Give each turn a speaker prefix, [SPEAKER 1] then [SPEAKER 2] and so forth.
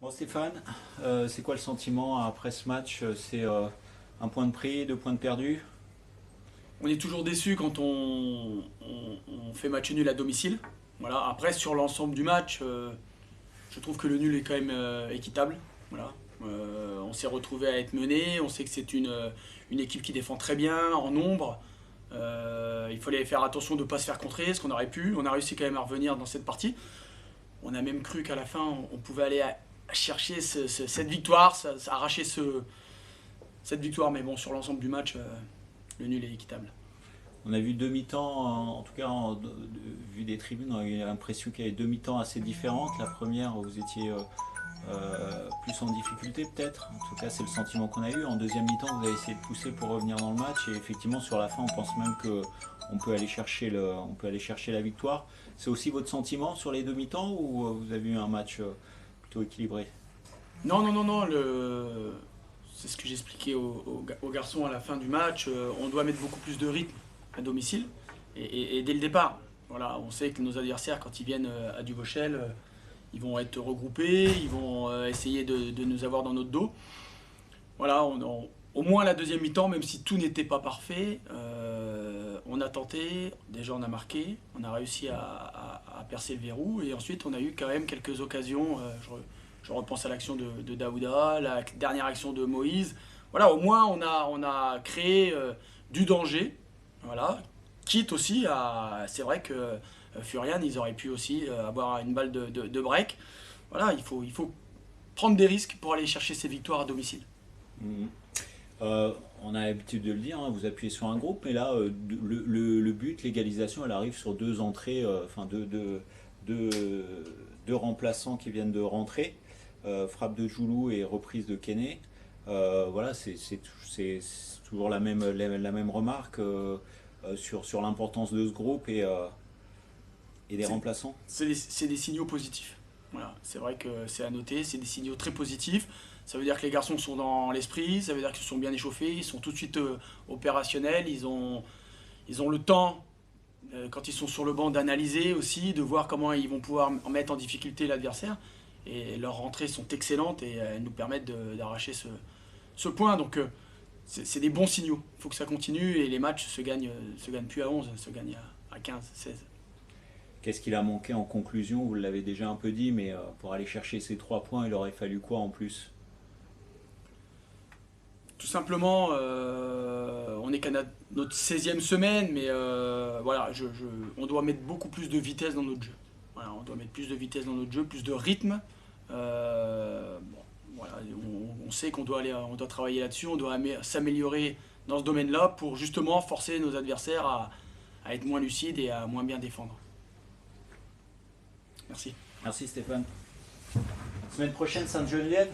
[SPEAKER 1] Bon Stéphane, c'est quoi le sentiment après ce match? C'est un point de pris, deux points de perdu?
[SPEAKER 2] On est toujours déçu quand on fait match nul à domicile. Voilà. Après, sur l'ensemble du match, je trouve que le nul est quand même équitable. Voilà. On s'est retrouvé à être mené. On sait que c'est une équipe qui défend très bien, en nombre. Il fallait faire attention de ne pas se faire contrer, ce qu'on aurait pu. On a réussi quand même à revenir dans cette partie. On a même cru qu'à la fin, on pouvait aller à chercher cette victoire, arracher cette victoire. Mais bon, sur l'ensemble du match, le nul est équitable.
[SPEAKER 1] On a vu deux mi-temps, en tout cas vu des tribunes, on a eu l'impression qu'il y avait deux mi-temps assez différentes. La première, vous étiez plus en difficulté peut-être. En tout cas, c'est le sentiment qu'on a eu. En deuxième mi-temps, vous avez essayé de pousser pour revenir dans le match. Et effectivement, sur la fin, on pense même qu'on peut aller chercher on peut aller chercher la victoire. C'est aussi votre sentiment sur les deux mi-temps ou vous avez eu un match plutôt équilibré?
[SPEAKER 2] Non, non, non, non. C'est ce que j'expliquais aux garçons à la fin du match. On doit mettre beaucoup plus de rythme à domicile et dès le départ. Voilà, on sait que nos adversaires, quand ils viennent à Duvauchel, ils vont être regroupés, ils vont essayer de nous avoir dans notre dos. Voilà, au moins la deuxième mi-temps, même si tout n'était pas parfait, on a tenté, déjà on a marqué, on a réussi à percer le verrou, et ensuite on a eu quand même quelques occasions. Je repense à l'action de Daouda, la dernière action de Moïse. Voilà, au moins on a créé du danger. Voilà, quitte aussi à. C'est vrai que Furian, ils auraient pu aussi avoir une balle de break. Voilà, il faut prendre des risques pour aller chercher ces victoires à domicile.
[SPEAKER 1] Mhm. On a l'habitude de le dire, hein, vous appuyez sur un groupe, mais là, le but, l'égalisation, elle arrive sur deux entrées, enfin deux- deux remplaçants qui viennent de rentrer, frappe de Joulou et reprise de Kené. Voilà, c'est toujours la même remarque sur l'importance de ce groupe et des
[SPEAKER 2] C'est
[SPEAKER 1] remplaçants.
[SPEAKER 2] c'est des signaux positifs. Voilà, c'est vrai que c'est à noter, c'est des signaux très positifs. Ça veut dire que les garçons sont dans l'esprit, ça veut dire qu'ils se sont bien échauffés, ils sont tout de suite opérationnels, ils ont le temps, quand ils sont sur le banc, d'analyser aussi, de voir comment ils vont pouvoir en mettre en difficulté l'adversaire. Et leurs rentrées sont excellentes et elles nous permettent d'arracher ce point. Donc c'est des bons signaux. Il faut que ça continue et les matchs se gagnent plus à 11, se gagnent à 15, 16.
[SPEAKER 1] Qu'est-ce qu'il a manqué en conclusion? Vous l'avez déjà un peu dit, mais pour aller chercher ces trois points, il aurait fallu quoi en plus?
[SPEAKER 2] Tout simplement, on n'est qu'à notre 16e semaine, mais voilà, on doit mettre beaucoup plus de vitesse dans notre jeu. Voilà, on doit mettre plus de vitesse dans notre jeu, plus de rythme. Bon, voilà, on sait on doit travailler là-dessus, on doit s'améliorer dans ce domaine-là pour justement forcer nos adversaires à être moins lucides et à moins bien défendre. Merci.
[SPEAKER 1] Merci Stéphane. Semaine prochaine, Sainte-Geneviève.